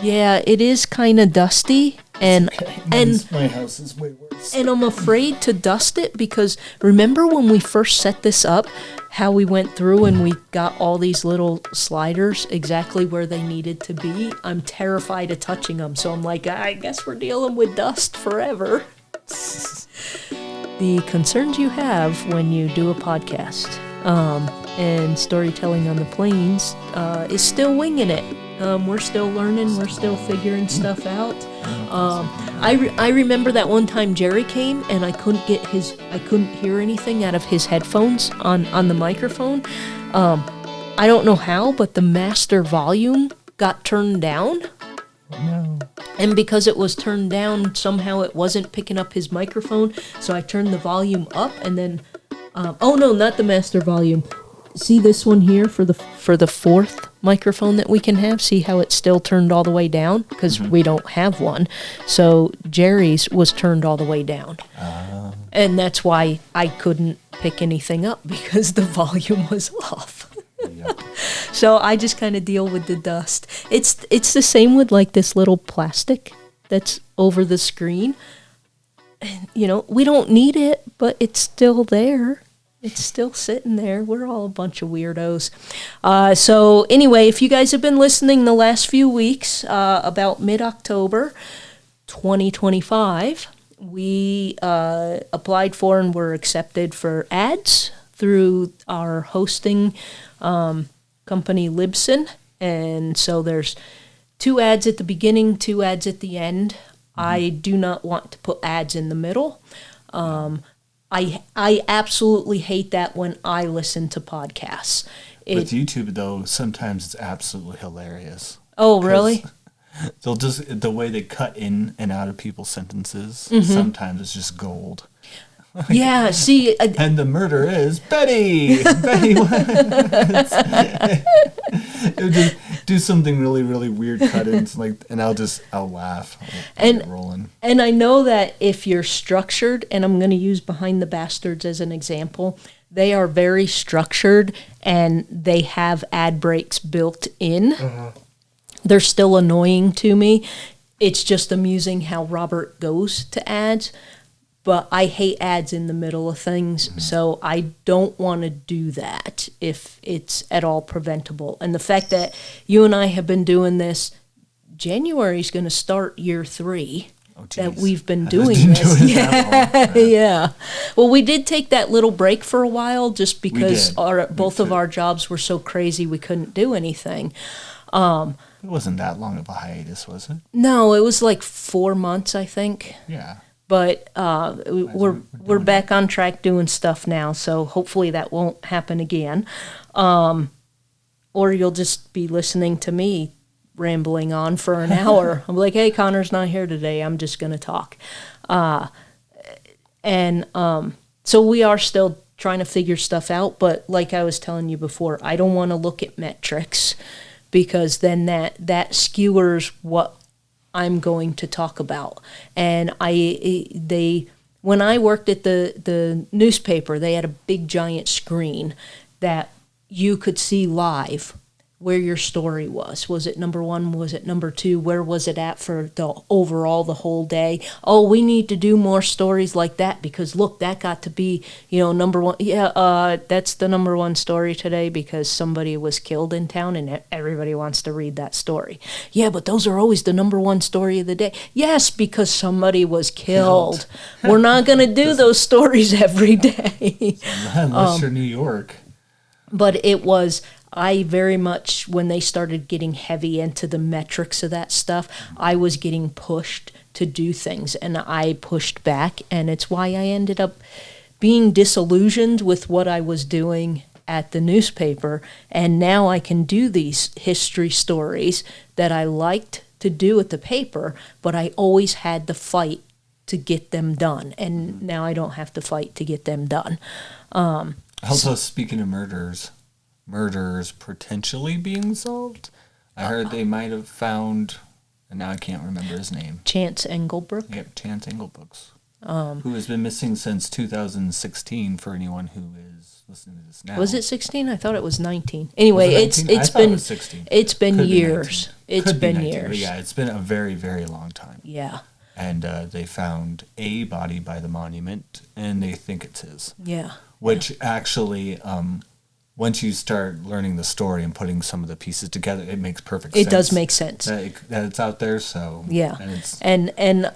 Yeah, it is kind of dusty, and my house is way worse. And I'm afraid to dust it because remember when we first set this up, how we went through and we got all these little sliders exactly where they needed to be? I'm terrified of touching them, so I'm like, I guess we're dealing with dust forever. The concerns you have when you do a podcast and storytelling on the plains is still winging it. We're still learning. We're still figuring stuff out. I remember that one time Jerry came and I couldn't hear anything out of his headphones on the microphone. I don't know how, but the master volume got turned down. No. And because it was turned down, somehow it wasn't picking up his microphone. So I turned the volume up and then, oh no, not the master volume. See this one here for the fourth microphone that we can have? See how it's still turned all the way down? Because we don't have one. So Jerry's was turned all the way down. And that's why I couldn't pick anything up because the volume was off. Yep. So I just kind of deal with the dust. It's the same with like this little plastic that's over the screen. And, we don't need it, but it's still there. It's still sitting there. We're all a bunch of weirdos. So anyway, if you guys have been listening the last few weeks, about mid-October 2025, we applied for and were accepted for ads through our hosting company Libsyn. And so there's 2 ads at the beginning, 2 ads at the end. I do not want to put ads in the middle. I absolutely hate that when I listen to podcasts. With YouTube, though, sometimes it's absolutely hilarious. Oh, really? They'll just, the way they cut in and out of people's sentences, sometimes it's just gold. Yeah, see. And the murder is Betty. Betty. It would just do something really, really weird cut-ins, and I'll laugh. I'll get rolling. And I know that if you're structured, and I'm going to use Behind the Bastards as an example, they are very structured, and they have ad breaks built in. They're still annoying to me. It's just amusing how Robert goes to ads. But I hate ads in the middle of things, so I don't want to do that if it's at all preventable. And the fact that you and I have been doing this, January's going to start year 3 that we've been doing this. Yeah. Well, we did take that little break for a while just because both of our jobs were so crazy we couldn't do anything. It wasn't that long of a hiatus, was it? No, it was like 4 months, I think. Yeah. But we're back on track doing stuff now, so hopefully that won't happen again. Or you'll just be listening to me rambling on for an hour. I'm like, hey, Connor's not here today. I'm just going to talk. So we are still trying to figure stuff out, but like I was telling you before, I don't want to look at metrics because then that skewers what I'm going to talk about. And when I worked at the newspaper, they had a big giant screen that you could see live where your story was. Was it number 1? Was it number 2? Where was it at for the whole day? Oh, we need to do more stories like that because look, that got to be, number 1. Yeah, that's the number 1 story today because somebody was killed in town and everybody wants to read that story. Yeah, but those are always the number 1 story of the day. Yes, because somebody was killed. We're not going to do those stories every day. Unless you're New York. But it was... I very much, when they started getting heavy into the metrics of that stuff, I was getting pushed to do things, and I pushed back, and it's why I ended up being disillusioned with what I was doing at the newspaper, and now I can do these history stories that I liked to do at the paper, but I always had to fight to get them done, and now I don't have to fight to get them done. Also, speaking of murders potentially being solved. I heard they might have found, and now I can't remember his name. Chance Engelbrook? Yep, Chance Engelbrook's Who has been missing since 2016 for anyone who is listening to this now. Was it 16? I thought it was 19. Anyway, Was it 19? it's I thought been it was 16. it's been Could be years. 19. It's Could be been 19, years. but yeah, it's been a very, very long time. Yeah. And they found a body by the monument, and they think it's his. Yeah. Which actually, once you start learning the story and putting some of the pieces together, it makes perfect sense. It does make sense. That it's out there, so yeah. And And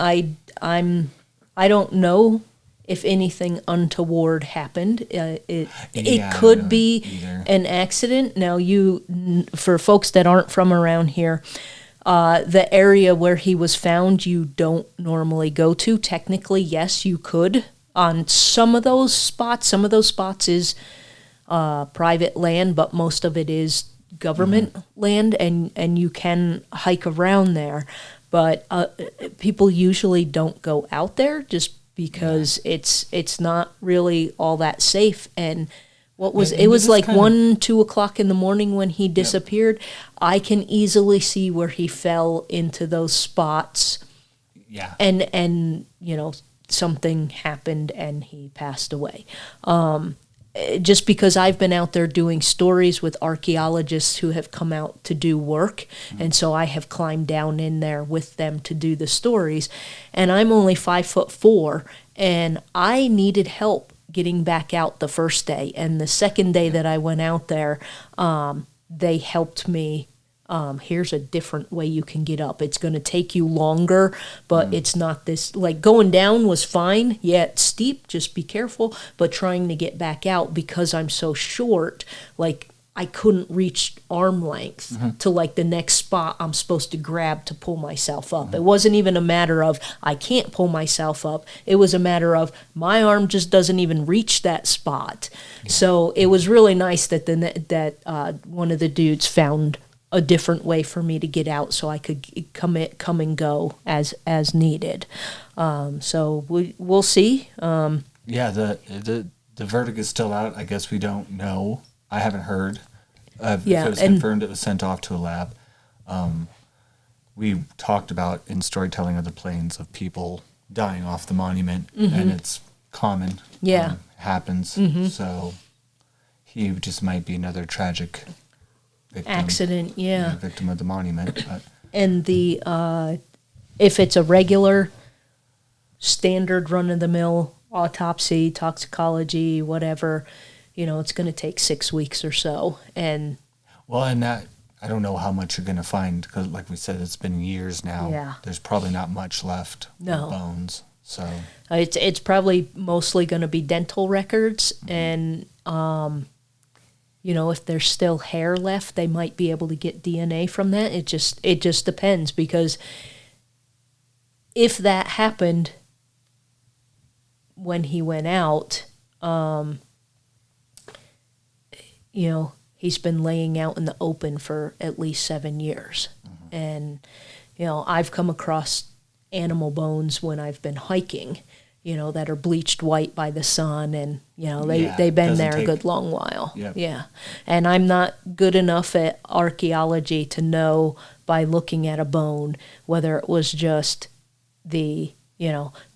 I don't know if anything untoward happened. It could be either. an accident. Now, for folks that aren't from around here, the area where he was found, you don't normally go to. Technically, yes, you could on some of those spots. Some of those spots is private land, but most of it is government land, and you can hike around there. But people usually don't go out there just because it's not really all that safe. And it was like 1-2 o'clock in the morning when he disappeared. I can easily see where he fell into those spots. Yeah. And something happened and he passed away. Just because I've been out there doing stories with archaeologists who have come out to do work, and so I have climbed down in there with them to do the stories, and I'm only 5'4", and I needed help getting back out the first day, and the second day that I went out there, they helped me. Here's a different way you can get up. It's going to take you longer, but it's not this, like going down was fine. Yeah, it's steep, just be careful. But trying to get back out, because I'm so short, like I couldn't reach arm length to like the next spot I'm supposed to grab to pull myself up. It wasn't even a matter of I can't pull myself up. It was a matter of my arm just doesn't even reach that spot. So it was really nice that one of the dudes found a different way for me to get out, so I could come and go as needed. So we'll see. Yeah, the verdict is still out. I guess we don't know. I haven't heard. If it was confirmed it was sent off to a lab. We talked about in storytelling of the plains of people dying off the monument, and it's common. Yeah, happens. So he just might be another tragic victim, accident, victim of the monument. But. And if it's a regular, standard run-of-the-mill autopsy, toxicology, whatever, it's going to take 6 weeks or so. And that I don't know how much you're going to find, because, like we said, it's been years now. Yeah. There's probably not much left. No of bones. So it's probably mostly going to be dental records and. If there's still hair left, they might be able to get DNA from that. It just depends, because if that happened when he went out, he's been laying out in the open for at least 7 years. And, I've come across animal bones when I've been hiking, that are bleached white by the sun, and, they've been there a good long while. Yep. Yeah. And I'm not good enough at archaeology to know by looking at a bone whether it was just the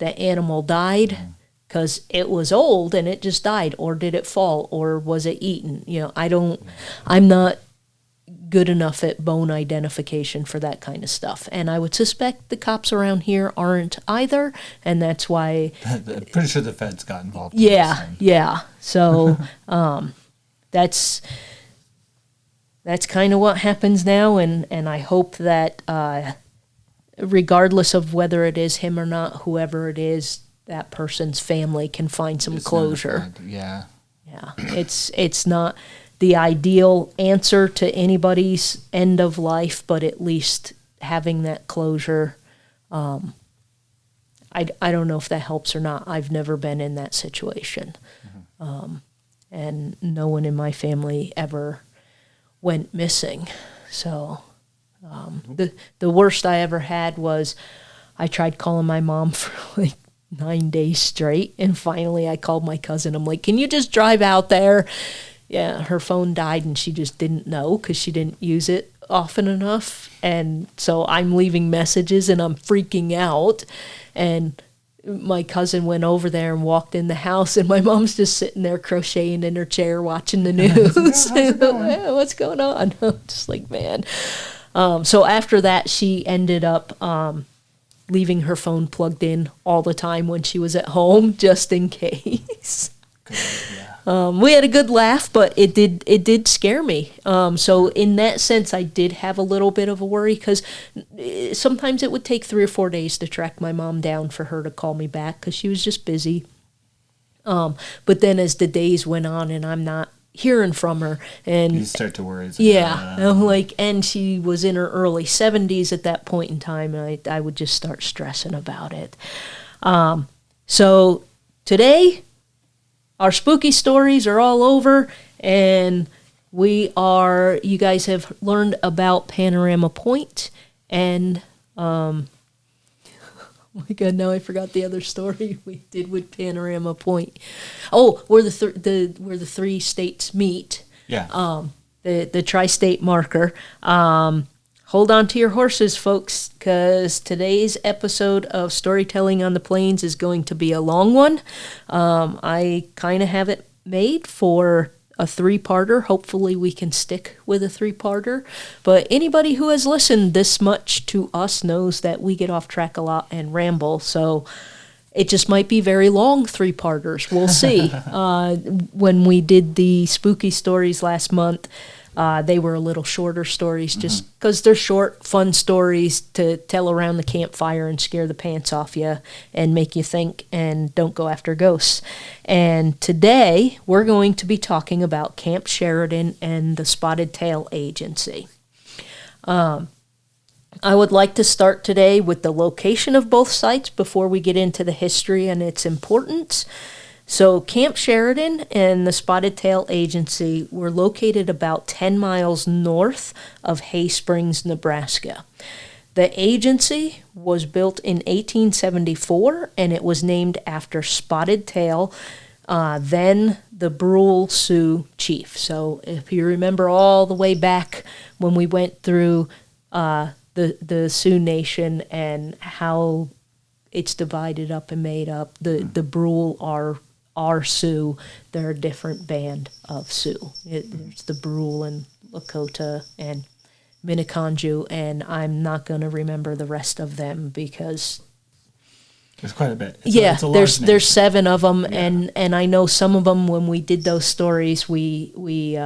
animal died because it was old and it just died, or did it fall, or was it eaten? I'm not good enough at bone identification for that kind of stuff, and I would suspect the cops around here aren't either, and that's why I'm pretty sure the feds got involved. Yeah. So that's kind of what happens now, and I hope that regardless of whether it is him or not, whoever it is, that person's family can find some closure. Yeah. It's not the ideal answer to anybody's end of life, but at least having that closure, I don't know if that helps or not. I've never been in that situation. And no one in my family ever went missing. So the worst I ever had was I tried calling my mom for like 9 days straight, and finally I called my cousin. I'm like, can you just drive out there? Yeah, her phone died and she just didn't know because she didn't use it often enough. And so I'm leaving messages and I'm freaking out. And my cousin went over there and walked in the house, and my mom's just sitting there crocheting in her chair watching the news. What's going on? I'm just like, man. So after that, she ended up leaving her phone plugged in all the time when she was at home, just in case. We had a good laugh, but it did scare me. So in that sense, I did have a little bit of a worry, because sometimes it would take 3 or 4 days to track my mom down for her to call me back, because she was just busy. But then as the days went on and I'm not hearing from her, and you start to worry. I'm like, and she was in her early 70s at that point in time, and I would just start stressing about it. So today, our spooky stories are all over, and you guys have learned about Panorama Point, and, oh my God, now I forgot the other story we did with Panorama Point. Oh, where the 3 states meet. Yeah. The tri-state marker. Hold on to your horses, folks, because today's episode of Storytelling on the Plains is going to be a long one. I kind of have it made for a 3-parter. Hopefully we can stick with a 3-parter. But anybody who has listened this much to us knows that we get off track a lot and ramble. So it just might be very long 3-parters. We'll see. When we did the spooky stories last month, they were a little shorter stories, just because they're short, fun stories to tell around the campfire and scare the pants off you and make you think and don't go after ghosts. And today we're going to be talking about Camp Sheridan and the Spotted Tail Agency. I would like to start today with the location of both sites before we get into the history and its importance. So Camp Sheridan and the Spotted Tail Agency were located about 10 miles north of Hay Springs, Nebraska. The agency was built in 1874, and it was named after Spotted Tail, then the Brule Sioux chief. So if you remember all the way back when we went through the Sioux Nation and how it's divided up and made up, the Brule are Sioux. They're a different band of Sioux. There's the Brule and Lakota and Minneconjou, and I'm not going to remember the rest of them because there's quite a bit. It's a there's 7 of them, and I know some of them when we did those stories we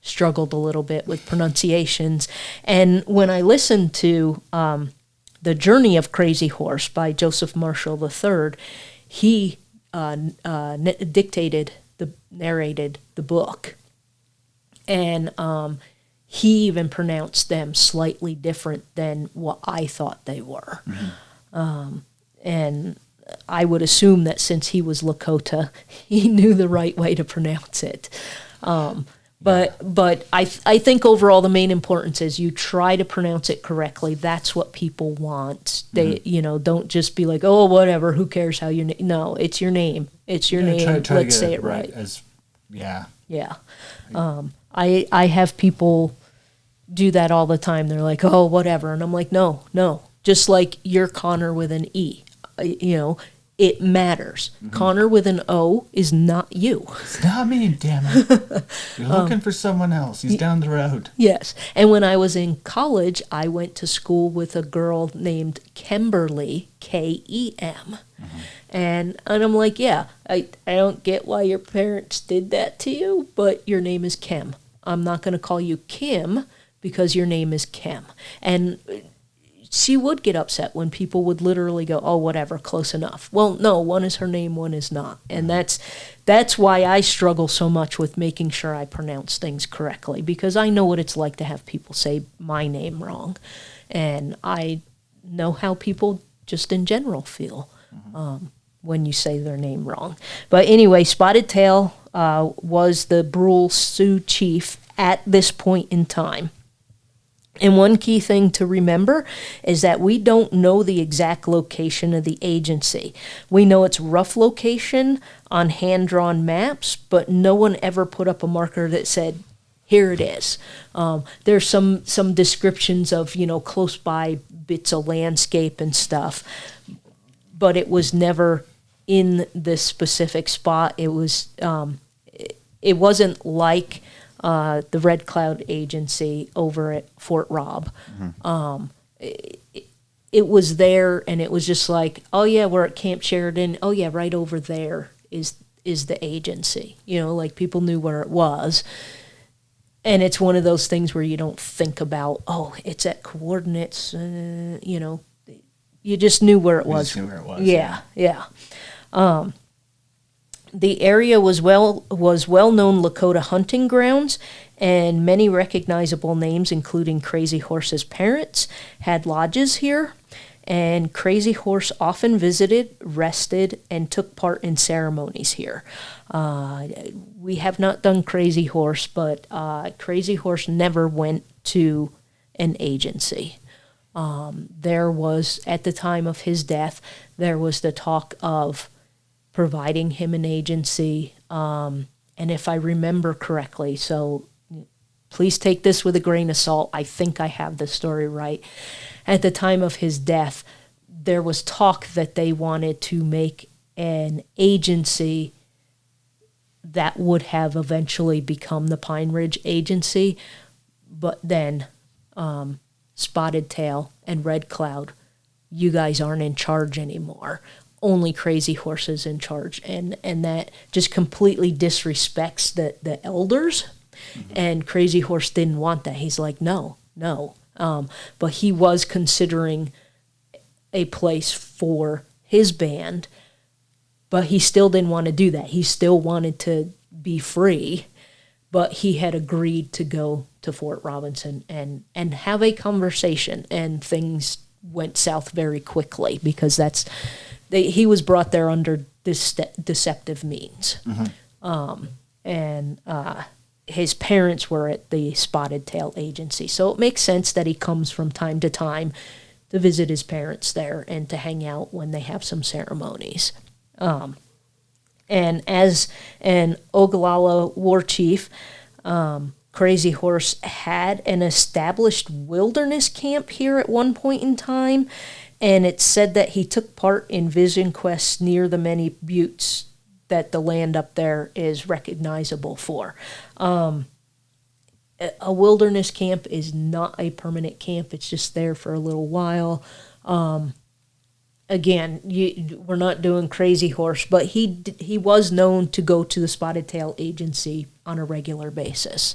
struggled a little bit with pronunciations. And when I listened to The Journey of Crazy Horse by Joseph Marshall III, he narrated the book, and he even pronounced them slightly different than what I thought they were. And I would assume that since he was Lakota, he knew the right way to pronounce it. But I think overall the main importance is you try to pronounce it correctly. That's what people want. They don't just be like, oh, whatever, who cares how you name. No, it's your name. It's your name. Let's say it right. Yeah. I have people do that all the time. They're like, oh, whatever, and I'm like, no. Just like you're Connor with an E. It matters. Connor with an O is not you. It's not me, damn it. You're looking for someone else. He's down the road. Yes. And when I was in college, I went to school with a girl named Kimberly, K-E-M. And I'm like, yeah, I don't get why your parents did that to you, but your name is Kim. I'm not going to call you Kim because your name is Kim. And she would get upset when people would literally go, oh, whatever, close enough. Well, no, one is her name, one is not. And that's why I struggle so much with making sure I pronounce things correctly, because I know what it's like to have people say my name wrong. And I know how people just in general feel when you say their name wrong. But anyway, Spotted Tail was the Brule Sioux chief at this point in time. And one key thing to remember is that we don't know the exact location of the agency. We know its rough location on hand-drawn maps, but no one ever put up a marker that said, here it is. There's some descriptions of, close by bits of landscape and stuff. but it was never in this specific spot. It was it wasn't like the Red Cloud Agency over at Fort Robb. It was there, and it was just like, oh yeah, we're at Camp Sheridan. Oh yeah, right over there is the agency. Like people knew where it was. And it's one of those things where you don't think about, oh, it's at coordinates. You just knew where it was. Just knew where it was. Yeah. The area was well-known Lakota hunting grounds, and many recognizable names, including Crazy Horse's parents, had lodges here. And Crazy Horse often visited, rested, and took part in ceremonies here. We have not done Crazy Horse, but Crazy Horse never went to an agency. There was, at the time of his death, there was the talk of providing him an agency. And if I remember correctly, so please take this with a grain of salt, I think I have the story right. At the time of his death, there was talk that they wanted to make an agency that would have eventually become the Pine Ridge Agency, but then Spotted Tail and Red Cloud, you guys aren't in charge anymore. Only Crazy Horse is in charge, and that just completely disrespects the elders. And Crazy Horse didn't want that. He's like, no. But he was considering a place for his band, but he still didn't want to do that. He still wanted to be free, but he had agreed to go to Fort Robinson and have a conversation, and things went south very quickly because he was brought there under deceptive means. His parents were at the Spotted Tail Agency. So it makes sense that he comes from time to time to visit his parents there and to hang out when they have some ceremonies. And as an Ogallala war chief, Crazy Horse had an established wilderness camp here at one point in time, and it's said that he took part in vision quests near the many buttes that the land up there is recognizable for. A wilderness camp is not a permanent camp. It's just there for a little while. Again, we're not doing Crazy Horse, but he was known to go to the Spotted Tail Agency on a regular basis.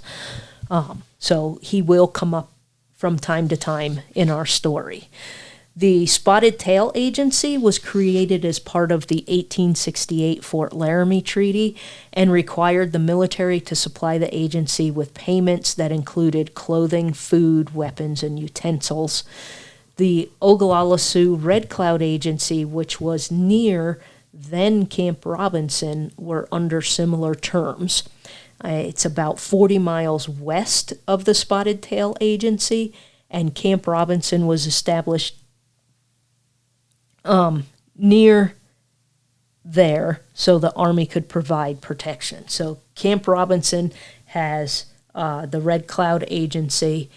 So he will come up from time to time in our story. The Spotted Tail Agency was created as part of the 1868 Fort Laramie Treaty and required the military to supply the agency with payments that included clothing, food, weapons, and utensils. The Ogallala Sioux Red Cloud Agency, which was near then Camp Robinson, were under similar terms. It's about 40 miles west of the Spotted Tail Agency, and Camp Robinson was established near there so the Army could provide protection. So Camp Robinson has the Red Cloud Agency.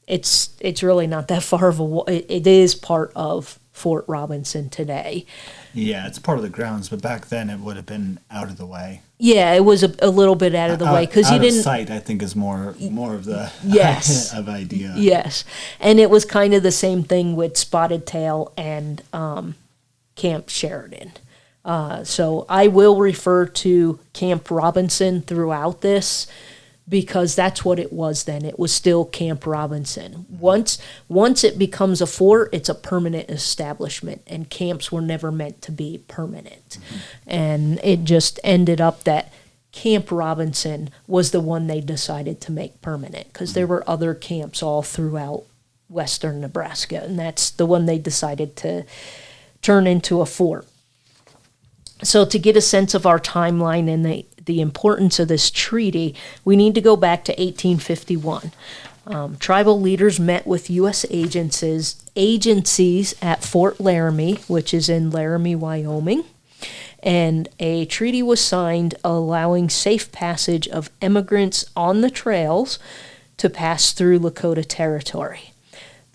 It's really not that far of it is part of Fort Robinson today. Yeah, it's part of the grounds, but back then it would have been out of the way. Yeah, it was a little bit out of the way because you didn't. Out of sight, I think, is more of the of idea. Yes, and it was kind of the same thing with Spotted Tail and Camp Sheridan. So I will refer to Camp Robinson throughout this because that's what it was then. It was still Camp Robinson. Once it becomes a fort, it's a permanent establishment, and camps were never meant to be permanent. And it just ended up that Camp Robinson was the one they decided to make permanent because there were other camps all throughout western Nebraska, and that's the one they decided to turn into a fort. So to get a sense of our timeline and the importance of this treaty, we need to go back to 1851. Tribal leaders met with U.S. agencies at Fort Laramie, which is in Laramie, Wyoming, and a treaty was signed allowing safe passage of immigrants on the trails to pass through Lakota territory.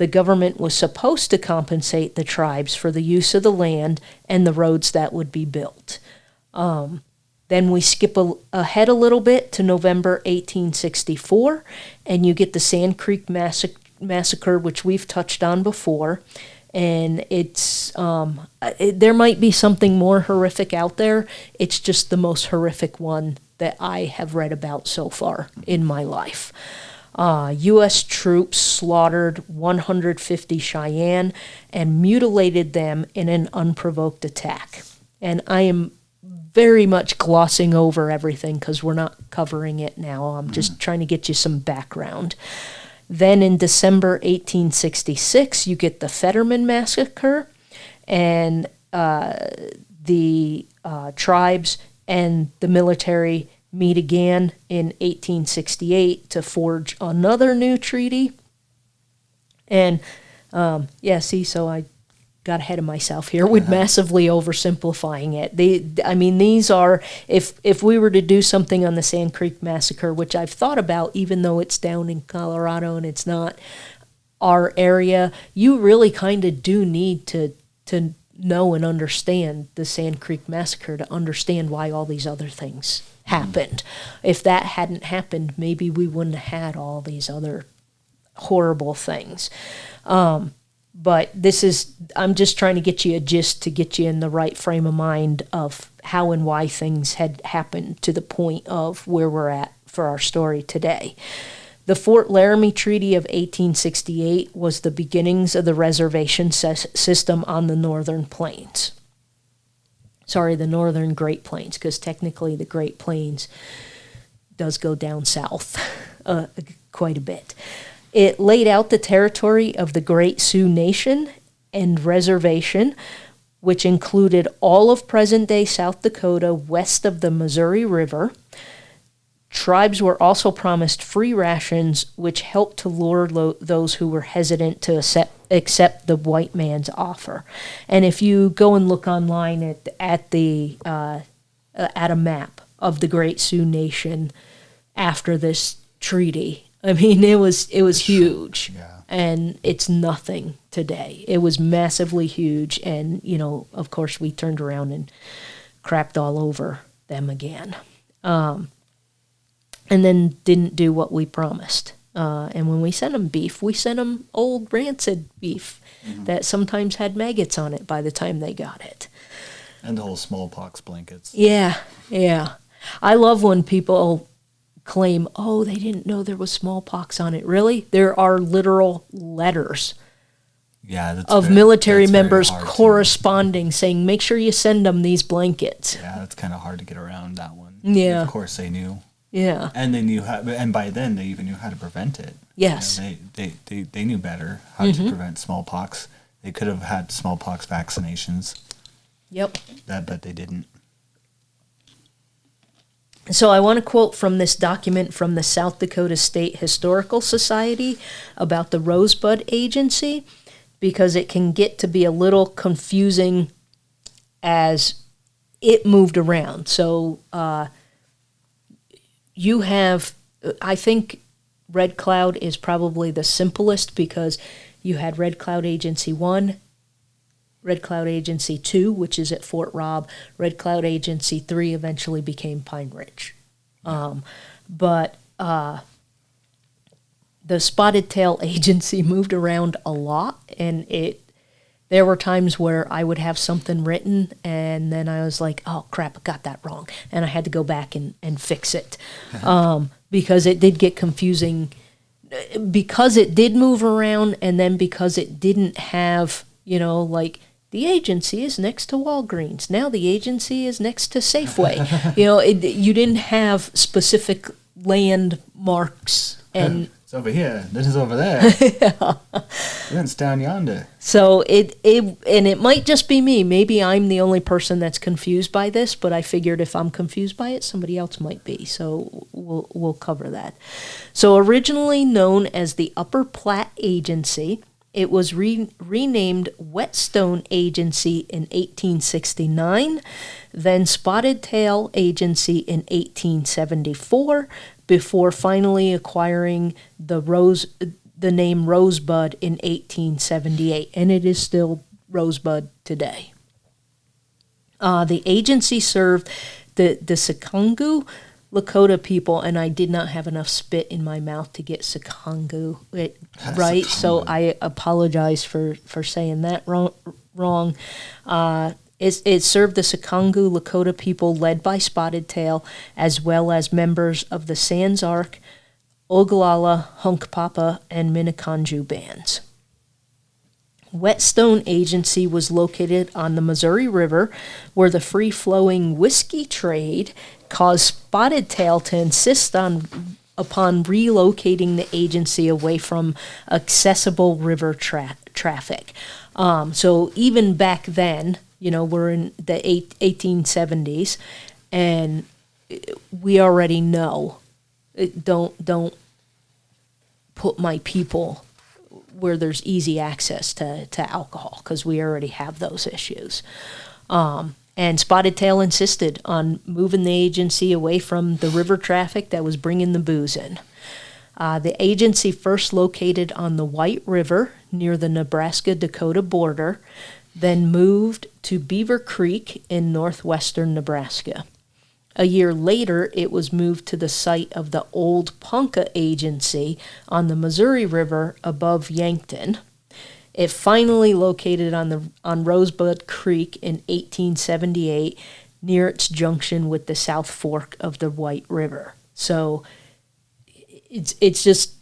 the government was supposed to compensate the tribes for the use of the land and the roads that would be built. Then we skip ahead a little bit to November 1864, and you get the Sand Creek Massacre, which we've touched on before. And it's there might be something more horrific out there. It's just the most horrific one that I have read about so far in my life. U.S. troops slaughtered 150 Cheyenne and mutilated them in an unprovoked attack. And I am very much glossing over everything because we're not covering it now. I'm just trying to get you some background. Then in December 1866, you get the Fetterman Massacre, and the tribes and the military meet again in 1868 to forge another new treaty. And, so I got ahead of myself here with massively oversimplifying it. These are, if we were to do something on the Sand Creek Massacre, which I've thought about, even though it's down in Colorado and it's not our area, you really kind of do need to know and understand the Sand Creek Massacre to understand why all these other things happened. If that hadn't happened, maybe we wouldn't have had all these other horrible things. But I'm just trying to get you a gist to get you in the right frame of mind of how and why things had happened to the point of where we're at for our story today. The Fort Laramie Treaty of 1868 was the beginnings of the reservation system on the Northern Plains. Sorry, the Northern Great Plains, because technically the Great Plains does go down south quite a bit. It laid out the territory of the Great Sioux Nation and Reservation, which included all of present-day South Dakota west of the Missouri River. Tribes were also promised free rations, which helped to lure those who were hesitant to accept the white man's offer. And if you go and look online at a map of the Great Sioux Nation after this treaty, I mean, it was huge, and it's nothing today. It was massively huge, and, of course, we turned around and crapped all over them again. And then didn't do what we promised. And when we sent them beef, we sent them old rancid beef that sometimes had maggots on it by the time they got it. And the whole smallpox blankets. Yeah. I love when people claim, they didn't know there was smallpox on it. Really? There are literal letters of military members corresponding, saying, make sure you send them these blankets. Yeah, that's kind of hard to get around that one. Yeah. Of course they knew. Yeah. And they knew how, and by then they even knew how to prevent it. Yes. They knew better how to prevent smallpox. They could have had smallpox vaccinations. Yep. But they didn't. So I want to quote from this document from the South Dakota State Historical Society about the Rosebud Agency, because it can get to be a little confusing as it moved around. So you have, I think Red Cloud is probably the simplest, because you had Red Cloud Agency 1, Red Cloud Agency 2, which is at Fort Robb. Red Cloud Agency 3 eventually became Pine Ridge. But the Spotted Tail Agency moved around a lot, and there were times where I would have something written, and then I was like, oh, crap, I got that wrong. And I had to go back and fix it, because it did get confusing, because it did move around, and then because it didn't have, like, the agency is next to Walgreens. Now the agency is next to Safeway. You didn't have specific landmarks. And it's over here. This is over there. It's down yonder. So it might just be me. Maybe I'm the only person that's confused by this, but I figured if I'm confused by it, somebody else might be. So we'll cover that. So originally known as the Upper Platte Agency, it was renamed Whetstone Agency in 1869, then Spotted Tail Agency in 1874, before finally acquiring the the name Rosebud in 1878, and it is still Rosebud today. The agency served the Sikangu Lakota people, and I did not have enough spit in my mouth to get Sikangu right, so I apologize for saying that wrong. It served the Sikangu Lakota people led by Spotted Tail, as well as members of the Sans Arc, Oglala, Hunkpapa, and Minneconjou bands. Whetstone Agency was located on the Missouri River, where the free-flowing whiskey trade caused Spotted Tail to insist upon relocating the agency away from accessible river traffic. So even back then, we're in the 1870s, and we already know, don't put my people where there's easy access to alcohol, because we already have those issues. And Spotted Tail insisted on moving the agency away from the river traffic that was bringing the booze in. The agency first located on the White River near the Nebraska-Dakota border, then moved to Beaver Creek in northwestern Nebraska. A year later, it was moved to the site of the old Ponca Agency on the Missouri River above Yankton. It finally located on Rosebud Creek in 1878, near its junction with the South Fork of the White River. So it's just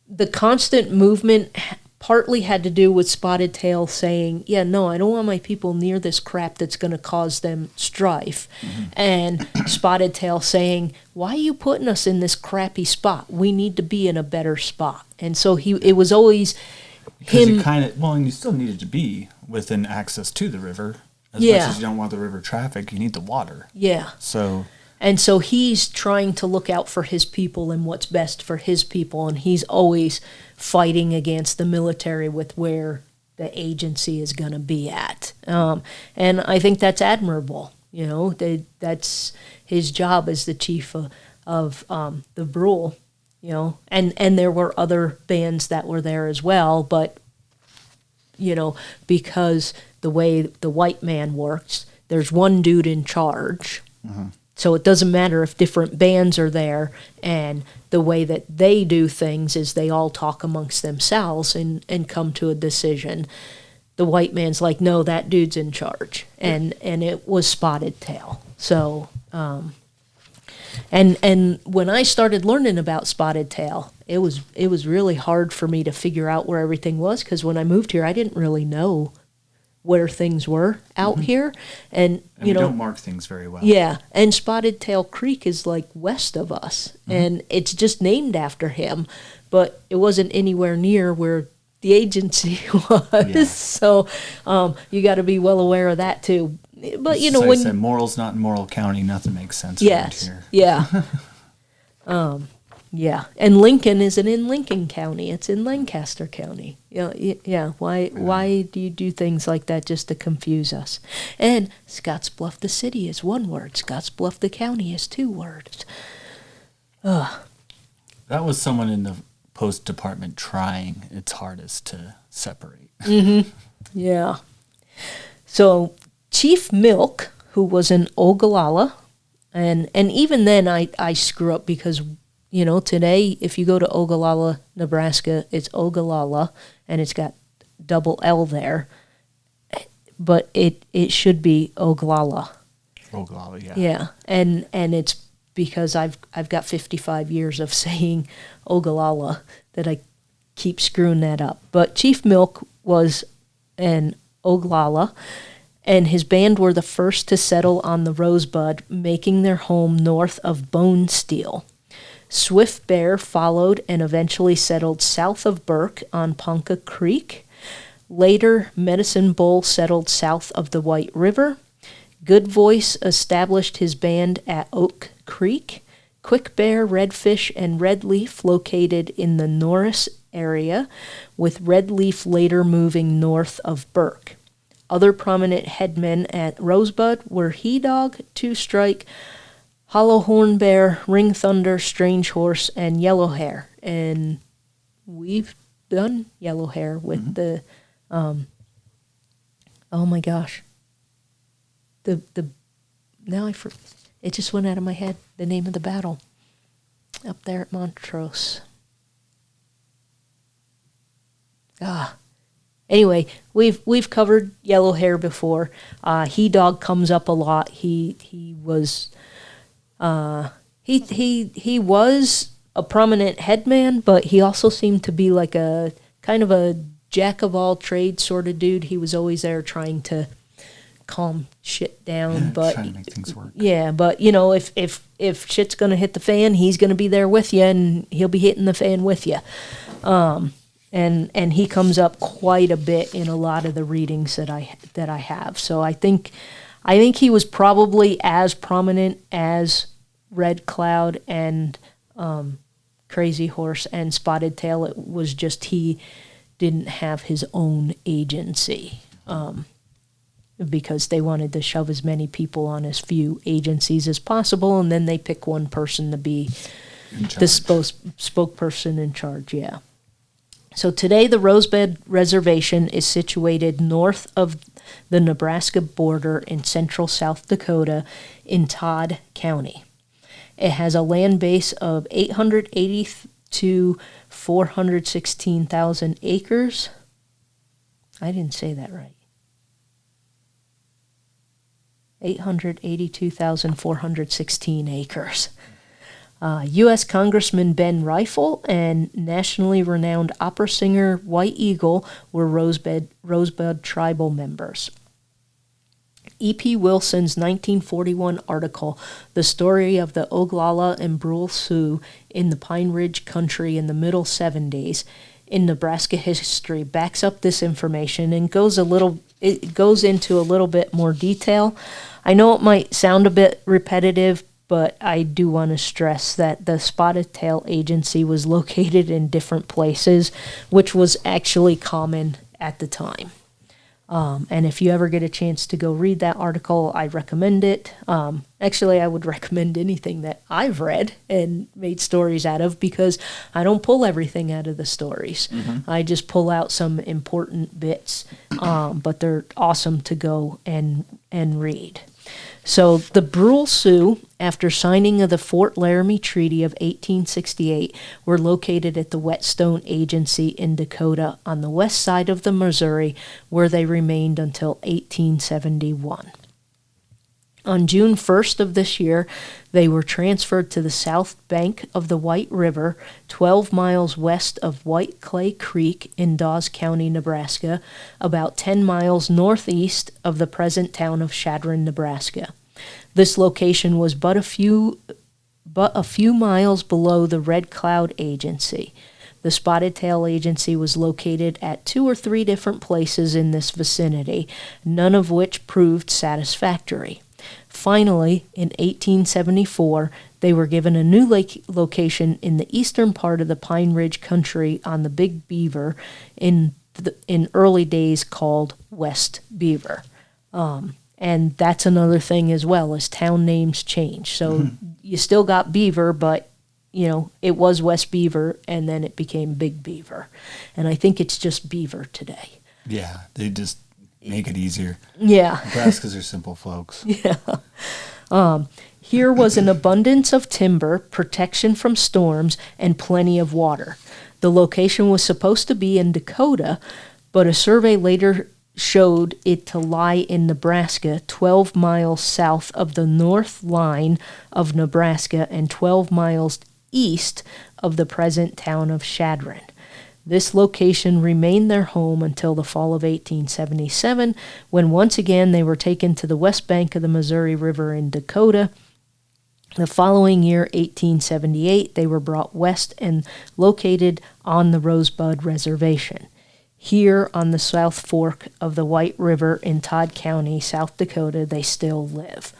the constant movement partly had to do with Spotted Tail saying, yeah, no, I don't want my people near this crap that's going to cause them strife. Mm-hmm. And Spotted Tail saying, why are you putting us in this crappy spot? We need to be in a better spot. And so it was always because him. And you still needed to be within access to the river. As much as you don't want the river traffic, you need the water. Yeah. And so he's trying to look out for his people and what's best for his people, and he's always fighting against the military with where the agency is going to be at. And I think that's admirable. That's his job as the chief of the Brule, and there were other bands that were there as well, but, because the way the white man works, there's one dude in charge. Mm-hmm. So it doesn't matter if different bands are there, and the way that they do things is they all talk amongst themselves and come to a decision. The white man's like, no, that dude's in charge. And it was Spotted Tail. So, and when I started learning about Spotted Tail, it was really hard for me to figure out where everything was, because when I moved here, I didn't really know where things were out here, and we don't mark things very well. Yeah, and Spotted Tail Creek is like west of us, and it's just named after him, but it wasn't anywhere near where the agency was. Yeah. So you got to be well aware of that too. But so when I said Morrill's not in Morrill County, nothing makes sense around here. Yeah. Yeah, and Lincoln isn't in Lincoln County; it's in Lancaster County. Yeah. Why do you do things like that just to confuse us? And Scottsbluff, the city, is one word. Scottsbluff, the county, is two words. That was someone in the post department trying its hardest to separate. Mm-hmm. Yeah. So Chief Milk, who was an Ogallala, and even then I screw up because. Today, if you go to Ogallala, Nebraska, it's Ogallala, and it's got double L there. But it should be Oglala. Oglala, yeah. Yeah, and it's because I've got 55 years of saying Ogallala that I keep screwing that up. But Chief Milk was an Oglala, and his band were the first to settle on the Rosebud, making their home north of Bone Steel. Swift Bear followed and eventually settled south of Burke on Ponca Creek. Later, Medicine Bull settled south of the White River. Good Voice established his band at Oak Creek. Quick Bear, Redfish, and Red Leaf located in the Norris area, with Red Leaf later moving north of Burke. Other prominent headmen at Rosebud were He Dog, Two Strike, Hollow Horn Bear, Ring Thunder, Strange Horse, and Yellow Hair. And we've done yellow hair with the, oh my gosh, now it just went out of my head, the name of the battle up there at Montrose. Anyway, we've covered yellow hair before. He Dog comes up a lot. He was he was a prominent headman, but he also seemed to be like a kind of a jack of all trades sort of dude. He was always there trying to calm shit down, but trying to make things work. Yeah, but if shit's gonna hit the fan, he's gonna be there with you, and he'll be hitting the fan with you. And he comes up quite a bit in a lot of the readings that I have. So I think he was probably as prominent as Red Cloud and Crazy Horse and Spotted Tail. It was just he didn't have his own agency because they wanted to shove as many people on as few agencies as possible, and then they pick one person to be the spokesperson in charge. Yeah. So today the Rosebud Reservation is situated north of the Nebraska border in central South Dakota in Todd County. It has a land base of 880 to 416,000 acres. I didn't say that right. 882,416 acres. U.S. Congressman Ben Rifle and nationally renowned opera singer White Eagle were Rosebud tribal members. E.P. Wilson's 1941 article, The Story of the Oglala and Brule Sioux in the Pine Ridge Country in the Middle 70s in Nebraska history, backs up this information and goes into a little bit more detail. I know it might sound a bit repetitive, but I do want to stress that the Spotted Tail Agency was located in different places, which was actually common at the time. And if you ever get a chance to go read that article, I recommend it. Actually, I would recommend anything that I've read and made stories out of, because I don't pull everything out of the stories. Mm-hmm. I just pull out some important bits, but they're awesome to go and read. So the Brule Sioux, after signing of the Fort Laramie Treaty of 1868, were located at the Whetstone Agency in Dakota on the west side of the Missouri, where they remained until 1871. On June 1st of this year, they were transferred to the south bank of the White River, 12 miles west of White Clay Creek in Dawes County, Nebraska, about 10 miles northeast of the present town of Sheridan, Nebraska. This location was but a few miles below the Red Cloud Agency. The Spotted Tail Agency was located at 2 or 3 different places in this vicinity, none of which proved satisfactory. Finally, in 1874, they were given a new location in the eastern part of the Pine Ridge Country on the Big Beaver, in early days called West Beaver. And that's another thing as well, as town names change. So you still got Beaver, but it was West Beaver, and then it became Big Beaver. And I think it's just Beaver today. Yeah, they just make it easier. Yeah. Nebraskans are simple folks. Yeah. Here was an abundance of timber, protection from storms, and plenty of water. The location was supposed to be in Dakota, but a survey later showed it to lie in Nebraska, 12 miles south of the north line of Nebraska and 12 miles east of the present town of Sheridan. This location remained their home until the fall of 1877, when once again they were taken to the west bank of the Missouri River in Dakota. The following year, 1878, they were brought west and located on the Rosebud Reservation. Here on the South Fork of the White River in Todd County, South Dakota, they still live.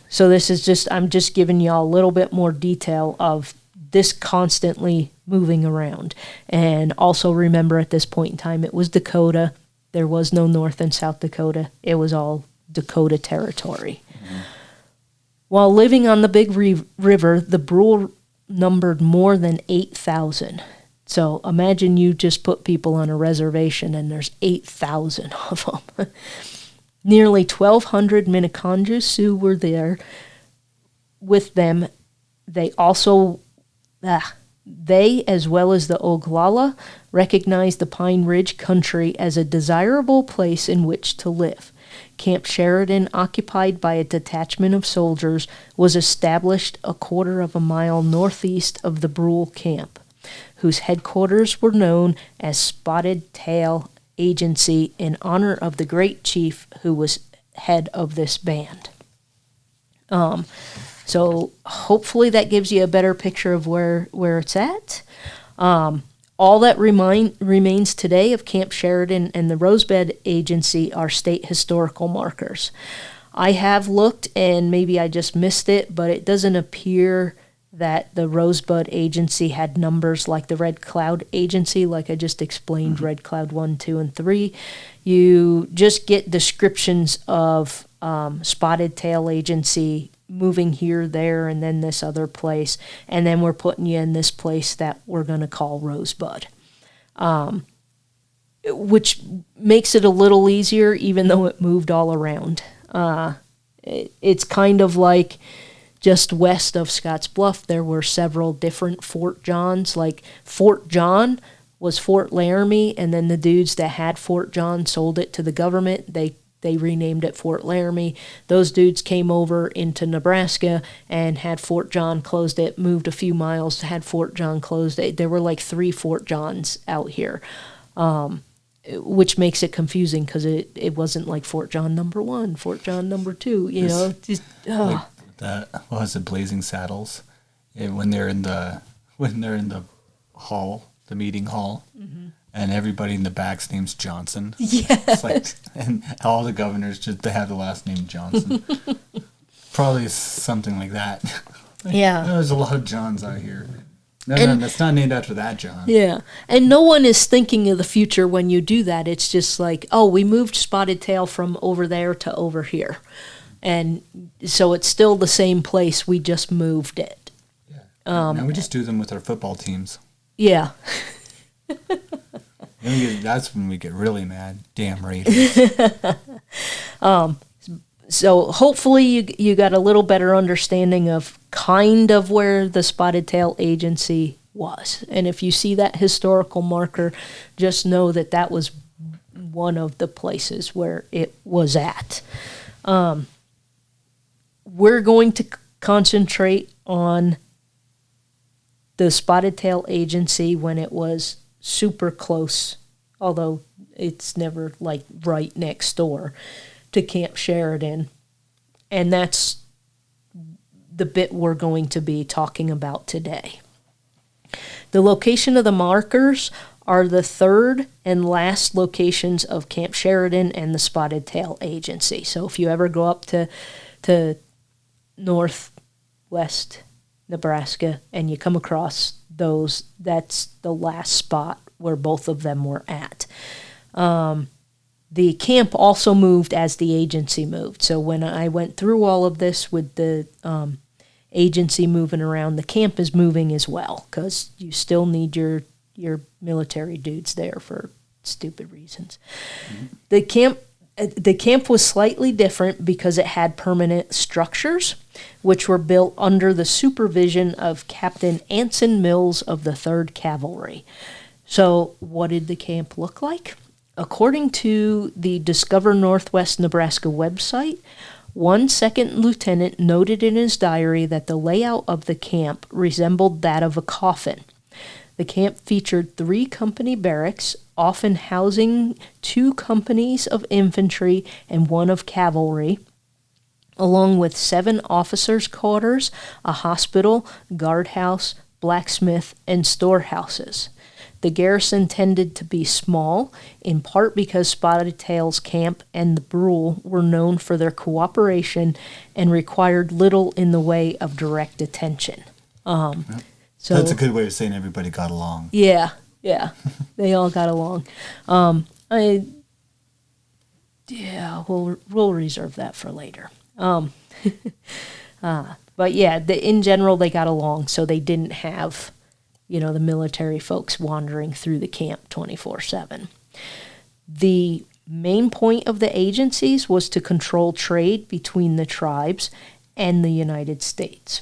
So this is I'm just giving y'all a little bit more detail of this constantly moving around. And also remember, at this point in time, it was Dakota. There was no North and South Dakota. It was all Dakota territory. Mm-hmm. While living on the Big River, the Brule numbered more than 8,000. So imagine you just put people on a reservation and there's 8,000 of them. Nearly 1,200 Minneconjou Sioux were there with them. They also, they, as well as the Oglala, recognized the Pine Ridge country as a desirable place in which to live. Camp Sheridan, occupied by a detachment of soldiers, was established a quarter of a mile northeast of the Brule camp, whose headquarters were known as Spotted Tail Agency in honor of the great chief who was head of this band. So hopefully that gives you a better picture of where it's at. All that remains today of Camp Sheridan and the Rosebud Agency are state historical markers. I have looked, and maybe I just missed it, but it doesn't appear that the Rosebud Agency had numbers like the Red Cloud Agency, like I just explained, Red Cloud 1, 2, and 3. You just get descriptions of Spotted Tail Agency moving here, there, and then this other place, and then we're putting you in this place that we're going to call Rosebud, which makes it a little easier, even though it moved all around. It's kind of like just west of Scottsbluff, there were several different Fort Johns. Like Fort John was Fort Laramie, and then the dudes that had Fort John sold it to the government. They renamed it Fort Laramie. Those dudes came over into Nebraska and had Fort John, closed it, moved a few miles, had Fort John closed it. There were like 3 Fort Johns out here, which makes it confusing because it wasn't like Fort John number 1, Fort John number 2, you know. Just, like what was it, Blazing Saddles? When they're in the hall, the meeting hall, and everybody in the back's name's Johnson. Yes. It's like, and all the governors they have the last name Johnson. Probably something like that. Yeah. There's a lot of Johns out here. No, that's not named after that John. Yeah. And no one is thinking of the future when you do that. It's just like, oh, we moved Spotted Tail from over there to over here. And so it's still the same place. We just moved it. Yeah. Now we just do them with our football teams. Yeah. That's when we get really mad. Damn Raiders. So hopefully you got a little better understanding of kind of where the Spotted Tail Agency was. And if you see that historical marker, just know that was one of the places where it was at. We're going to concentrate on the Spotted Tail Agency when it was super close, although it's never like right next door to Camp Sheridan. And that's the bit we're going to be talking about today. The location of the markers are the third and last locations of Camp Sheridan and the Spotted Tail Agency. So if you ever go up to northwest Nebraska and you come across those, that's the last spot where both of them were at. The camp also moved as the agency moved. So when I went through all of this with the agency moving around, the camp is moving as well, because you still need your military dudes there for stupid reasons. Mm-hmm. The camp was slightly different because it had permanent structures, which were built under the supervision of Captain Anson Mills of the 3rd Cavalry. So what did the camp look like? According to the Discover Northwest Nebraska website, one second lieutenant noted in his diary that the layout of the camp resembled that of a coffin. The camp featured 3 company barracks, often housing 2 companies of infantry and 1 of cavalry, along with 7 officers' quarters, a hospital, guardhouse, blacksmith, and storehouses. The garrison tended to be small, in part because Spotted Tail's camp and the Brule were known for their cooperation and required little in the way of direct attention. So that's a good way of saying everybody got along. Yeah, they all got along. We'll reserve that for later. But yeah, in general they got along, so they didn't have the military folks wandering through the camp 24/7. The main point of the agencies was to control trade between the tribes and the United States.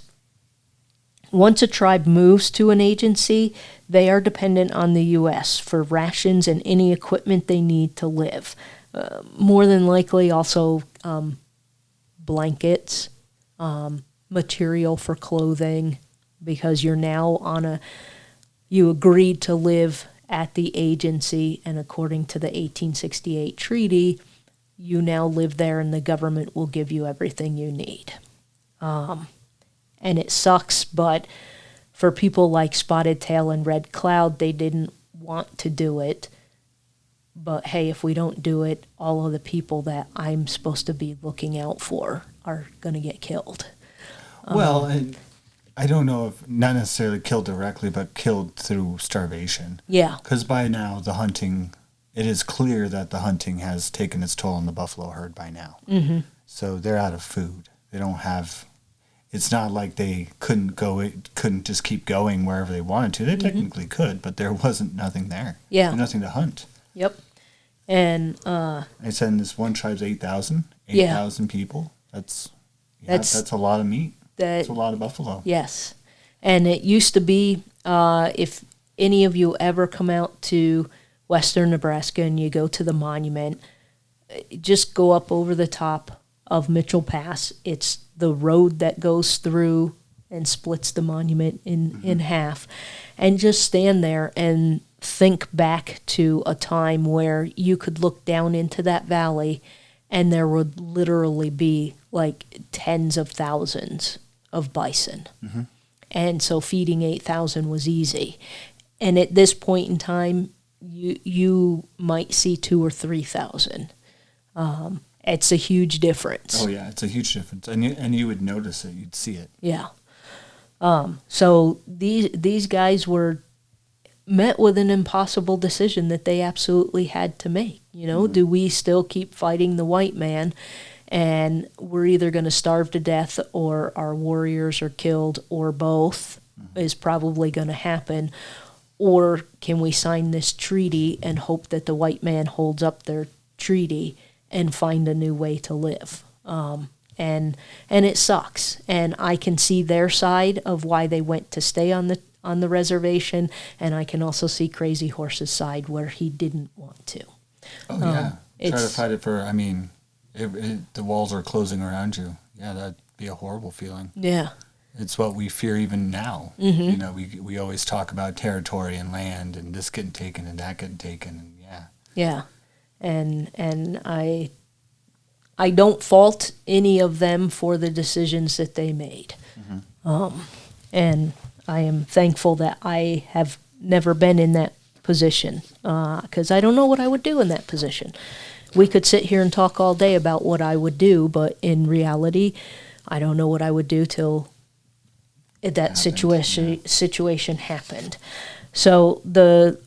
Once a tribe moves to an agency, they are dependent on the U.S. for rations and any equipment they need to live. More than likely also blankets, material for clothing, because you're now you agreed to live at the agency, and according to the 1868 treaty, you now live there and the government will give you everything you need. And it sucks, but for people like Spotted Tail and Red Cloud, they didn't want to do it. But hey, if we don't do it, all of the people that I'm supposed to be looking out for are going to get killed. Well, I don't know if not necessarily killed directly, but killed through starvation. Yeah. Because by now, it is clear that the hunting has taken its toll on the buffalo herd by now. Mm-hmm. So they're out of food. They don't have... It's not like they couldn't just keep going wherever they wanted to. They technically could, but there wasn't nothing there. Yeah. There's nothing to hunt. Yep. And I said in this one tribe's 8,000 people. That's a lot of meat. That's a lot of buffalo. Yes. And it used to be, if any of you ever come out to western Nebraska and you go to the monument, just go up over the top of Mitchell Pass. It's the road that goes through and splits the monument in half. And just stand there and think back to a time where you could look down into that valley and there would literally be like tens of thousands of bison. Mm-hmm. And so feeding 8,000 was easy. And at this point in time, you might see 2,000 or 3,000. It's a huge difference. Oh yeah, it's a huge difference, and you would notice it. You'd see it. Yeah. So these guys were met with an impossible decision that they absolutely had to make. Do we still keep fighting the white man, and we're either going to starve to death, or our warriors are killed, or both is probably going to happen, or can we sign this treaty and hope that the white man holds up their treaty and find a new way to live? And it sucks. And I can see their side of why they went to stay on the reservation, and I can also see Crazy Horse's side where he didn't want to. Oh yeah, try to fight it for. I mean, the walls are closing around you. Yeah, that'd be a horrible feeling. Yeah, it's what we fear even now. Mm-hmm. We always talk about territory and land and this getting taken and that getting taken. And yeah, and I don't fault any of them for the decisions that they made. Mm-hmm. And I am thankful that I have never been in that position, because I don't know what I would do in that position. We could sit here and talk all day about what I would do, but in reality, I don't know what I would do till that situation happened. So the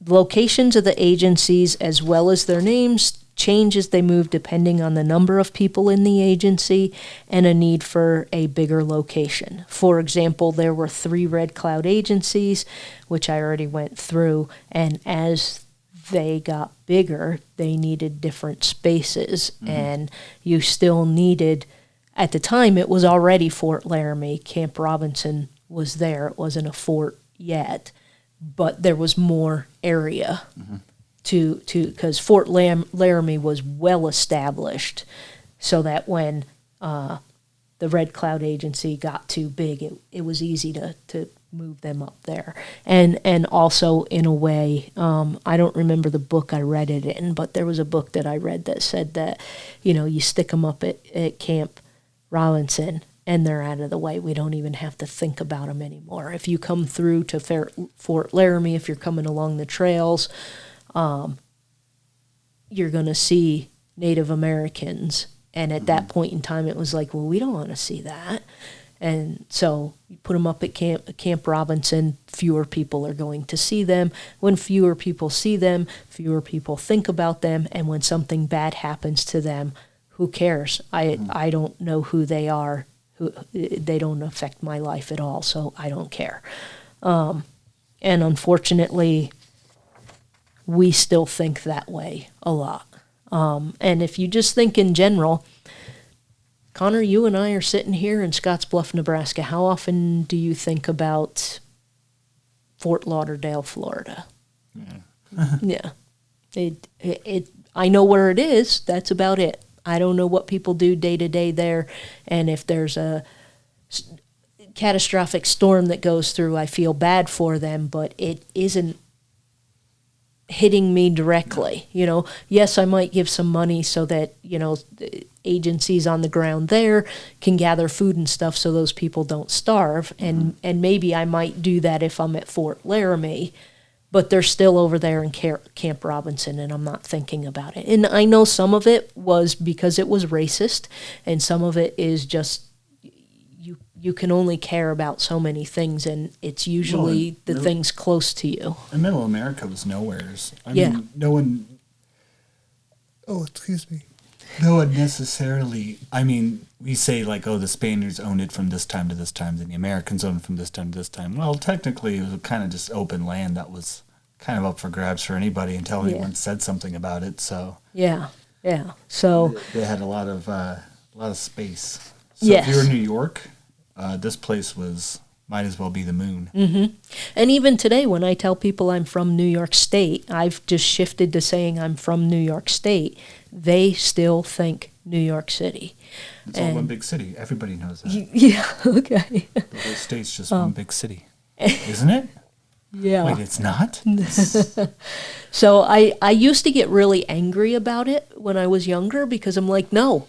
locations of the agencies, as well as their names, change as they move depending on the number of people in the agency and a need for a bigger location. For example, there were 3 Red Cloud agencies, which I already went through, and as they got bigger, they needed different spaces, and you still needed, at the time it was already Fort Laramie. Camp Robinson was there. It wasn't a fort yet, but there was more area because Fort Laramie was well established, so that when the Red Cloud Agency got too big, it was easy to move them up there. And also, in a way, I don't remember the book I read it in, but there was a book that I read that said that, you stick them up at Camp Robinson and they're out of the way. We don't even have to think about them anymore. If you come through to Fort Laramie, if you're coming along the trails, you're going to see Native Americans. And at that point in time, it was like, well, we don't want to see that. And so you put them up at Camp Robinson, fewer people are going to see them. When fewer people see them, fewer people think about them. And when something bad happens to them, who cares? I don't know who they are. They don't affect my life at all, so I don't care. And unfortunately, we still think that way a lot. And if you just think in general, Connor, you and I are sitting here in Scottsbluff, Nebraska. How often do you think about Fort Lauderdale, Florida? Yeah. I know where it is. That's about it. I don't know what people do day to day there. And if there's a catastrophic storm that goes through, I feel bad for them, but it isn't hitting me directly. You know, yes, I might give some money so that, you know, agencies on the ground there can gather food and stuff so those people don't starve. And maybe I might do that if I'm at Fort Laramie, but they're still over there in Camp Robinson, and I'm not thinking about it. And I know some of it was because it was racist, and some of it is just you can only care about so many things, and it's usually the things close to you. And Middle America was nowheres. I mean, no one... Oh, excuse me. No one necessarily... I mean, we say, like, oh, the Spaniards owned it from this time to this time, and the Americans owned it from this time to this time. Well, technically, it was kind of just open land that was kind of up for grabs for anybody until anyone said something about it, so... Yeah. So... They had a lot of space. So if you were in New York... this place might as well be the moon. Mm-hmm. And even today, when I tell people I'm from New York State, I've just shifted to saying I'm from New York State. They still think New York City. It's all one big city. Everybody knows that. Yeah, okay. The whole state's just one big city. Isn't it? Yeah. Wait, it's not? So I used to get really angry about it when I was younger because I'm like, no.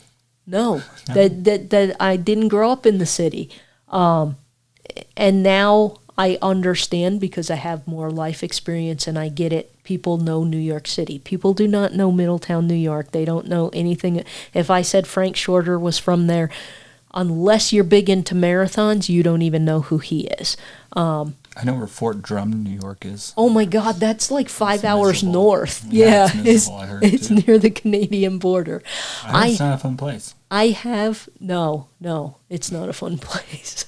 That I didn't grow up in the city. And now I understand because I have more life experience and I get it. People know New York City. People do not know Middletown, New York. They don't know anything. If I said Frank Shorter was from there, unless you're big into marathons, you don't even know who he is. I know where Fort Drum, New York is. Oh my God, that's like 5 hours miserable. north. Yeah, it's miserable, I heard, it's too. near the Canadian border. It's not a fun place. No, it's not a fun place.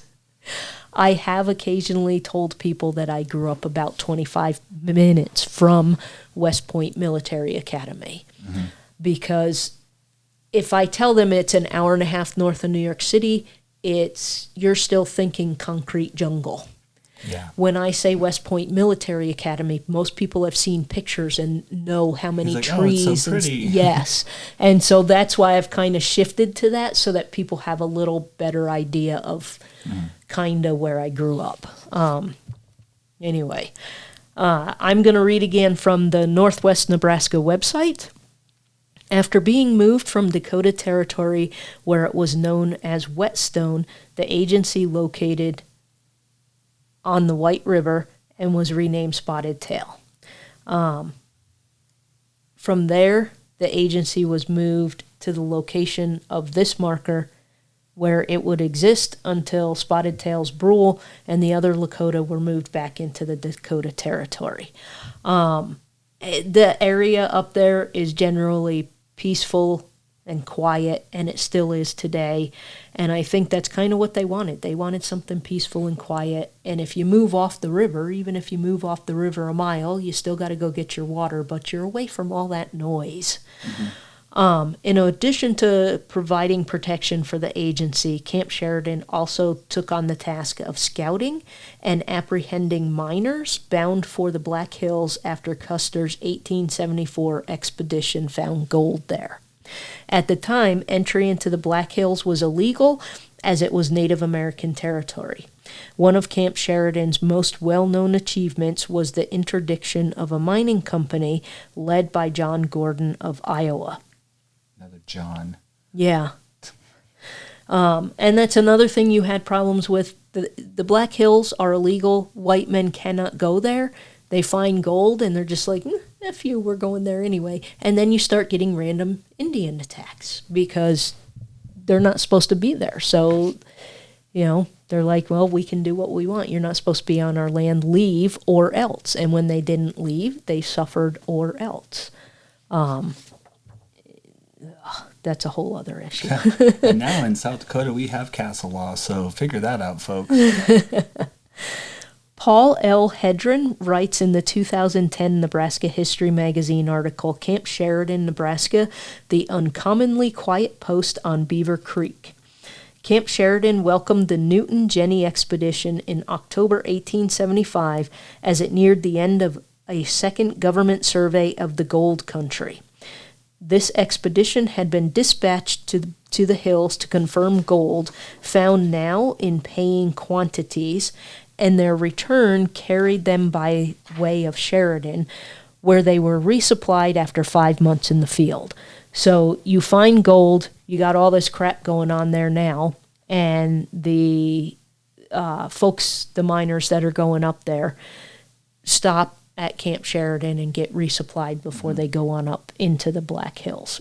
I have occasionally told people that I grew up about 25 minutes from West Point Military Academy. Mm-hmm. Because if I tell them it's an hour and a half north of New York City, you're still thinking concrete jungle. Yeah. When I say West Point Military Academy, most people have seen pictures and know how many trees. Oh, it's so pretty. Yes. And so that's why I've kind of shifted to that so that people have a little better idea of kind of where I grew up. Anyway, I'm going to read again from the Northwest Nebraska website. After being moved from Dakota Territory, where it was known as Whetstone, the agency located on the White River and was renamed Spotted Tail. From there, the agency was moved to the location of this marker where it would exist until Spotted Tail's Brule and the other Lakota were moved back into the Dakota Territory. The area up there is generally peaceful and quiet, and it still is today. And I think that's kind of what they wanted. They wanted something peaceful and quiet. And if you move off the river, even if you move off the river a mile, you still got to go get your water, but you're away from all that noise. Mm-hmm. In addition to providing protection for the agency, Camp Sheridan also took on the task of scouting and apprehending miners bound for the Black Hills after Custer's 1874 expedition found gold there. At the time, entry into the Black Hills was illegal as it was Native American territory. One of Camp Sheridan's most well-known achievements was the interdiction of a mining company led by John Gordon of Iowa. Another John. Yeah. And that's another thing you had problems with. The Black Hills are illegal. White men cannot go there. They find gold, and they're just like, F you, we're going there anyway. And then you start getting random Indian attacks because they're not supposed to be there. So, they're like, well, we can do what we want. You're not supposed to be on our land. Leave or else. And when they didn't leave, they suffered or else. That's a whole other issue. And now in South Dakota, we have castle law, so figure that out, folks. Paul L. Hedren writes in the 2010 Nebraska History Magazine article, Camp Sheridan, Nebraska, the uncommonly quiet post on Beaver Creek. Camp Sheridan welcomed the Newton-Jenny expedition in October 1875 as it neared the end of a second government survey of the gold country. This expedition had been dispatched to the hills to confirm gold, found now in paying quantities, and their return carried them by way of Sheridan, where they were resupplied after 5 months in the field. So you find gold, you got all this crap going on there now, and the folks, the miners that are going up there, stop at Camp Sheridan and get resupplied before they go on up into the Black Hills.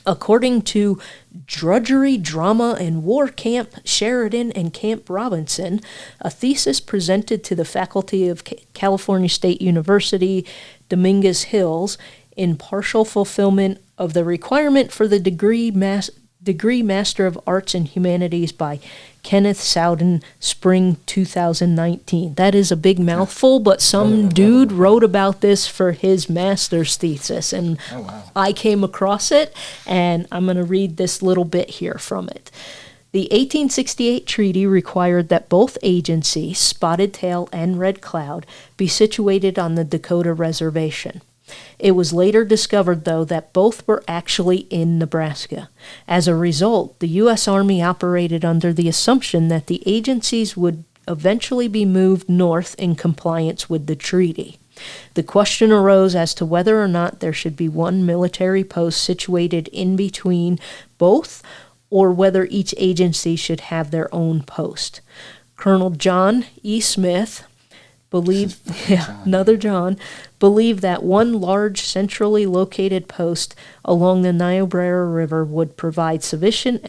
According to Drudgery, Drama, and War Camp Sheridan and Camp Robinson, a thesis presented to the faculty of California State University, Dominguez Hills, in partial fulfillment of the requirement for the degree Master of Arts and Humanities by Kenneth Sowden, spring 2019. That is a big mouthful, but some dude wrote about this for his master's thesis, and I came across it, and I'm going to read this little bit here from it. The 1868 treaty required that both agencies, Spotted Tail and Red Cloud, be situated on the Dakota Reservation. It was later discovered, though, that both were actually in Nebraska. As a result, the U.S. Army operated under the assumption that the agencies would eventually be moved north in compliance with the treaty. The question arose as to whether or not there should be one military post situated in between both, or whether each agency should have their own post. Colonel John E. Smith believed that one large centrally located post along the Niobrara River would provide sufficient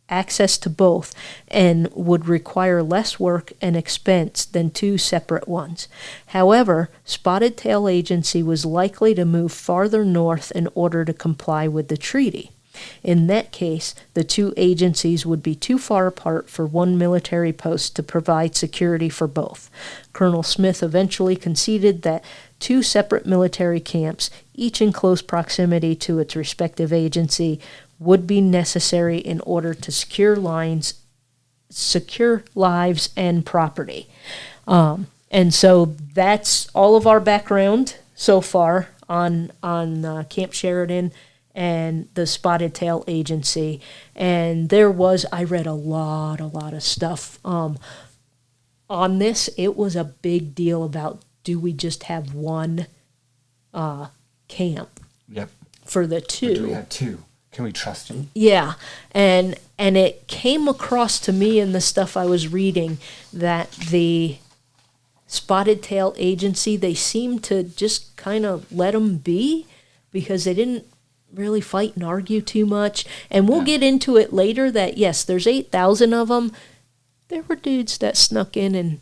access to both and would require less work and expense than two separate ones. However, Spotted Tail Agency was likely to move farther north in order to comply with the treaty. In that case, the two agencies would be too far apart for one military post to provide security for both. Colonel Smith eventually conceded that two separate military camps, each in close proximity to its respective agency, would be necessary in order to secure lives and property. And so that's all of our background so far on Camp Sheridan and the Spotted Tail Agency. And I read a lot of stuff on this. It was a big deal about, do we just have one camp for the two? Or do we have two? Can we trust you? Yeah, and it came across to me in the stuff I was reading that the Spotted Tail Agency, they seemed to just kind of let them be because they didn't really fight and argue too much. And we'll get into it later that, yes, there's 8,000 of them. There were dudes that snuck in and,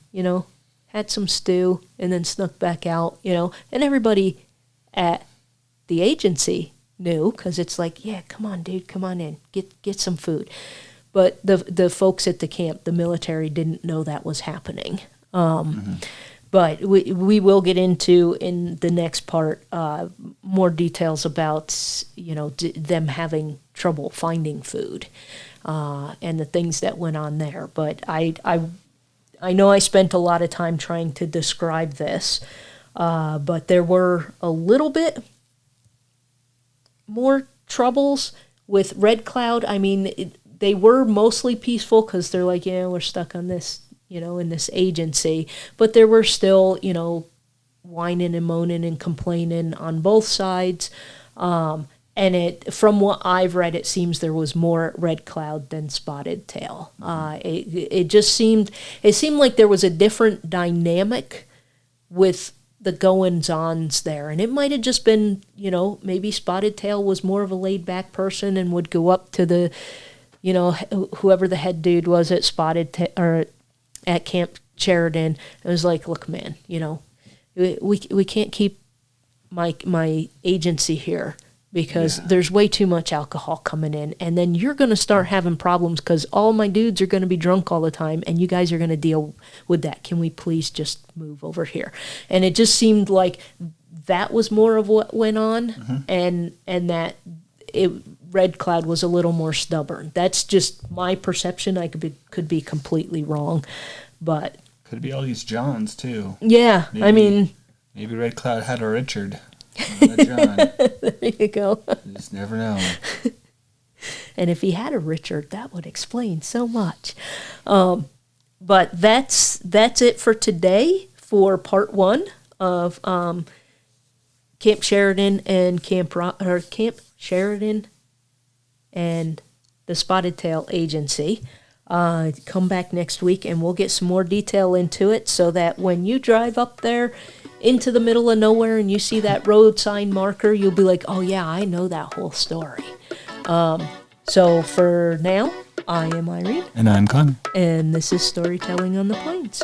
had some stew and then snuck back out, and everybody at the agency knew, because it's like, yeah, come on, dude, come on in, get some food. But the folks at the camp, the military, didn't know that was happening. But we will get into, in the next part, more details about, them having trouble finding food and the things that went on there. But I know I spent a lot of time trying to describe this, but there were a little bit more troubles with Red Cloud. I mean, they were mostly peaceful because they're like, we're stuck on this, in this agency. But there were still, whining and moaning and complaining on both sides. And from what I've read, it seems there was more Red Cloud than Spotted Tail. It seemed like there was a different dynamic with the goings-ons there. And it might have just been, maybe Spotted Tail was more of a laid-back person and would go up to the, whoever the head dude was at or at Camp Sheridan. It was like, look, man, we can't keep my agency here because there's way too much alcohol coming in. And then you're going to start having problems because all my dudes are going to be drunk all the time and you guys are going to deal with that. Can we please just move over here? And it just seemed like that was more of what went on, and that Red Cloud was a little more stubborn. That's just my perception. I could be completely wrong, but could be all these Johns too. Yeah, maybe Red Cloud had a Richard, not a John. There you go. You just never know. And if he had a Richard, that would explain so much. But that's it for today for part 1 of Camp Sheridan and Camp Sheridan and the Spotted Tail Agency. Come back next week and we'll get some more detail into it so that when you drive up there into the middle of nowhere and you see that road sign marker, you'll be like, oh yeah, I know that whole story. So for now, I am Irene. And I'm Con. And this is Storytelling on the Plains.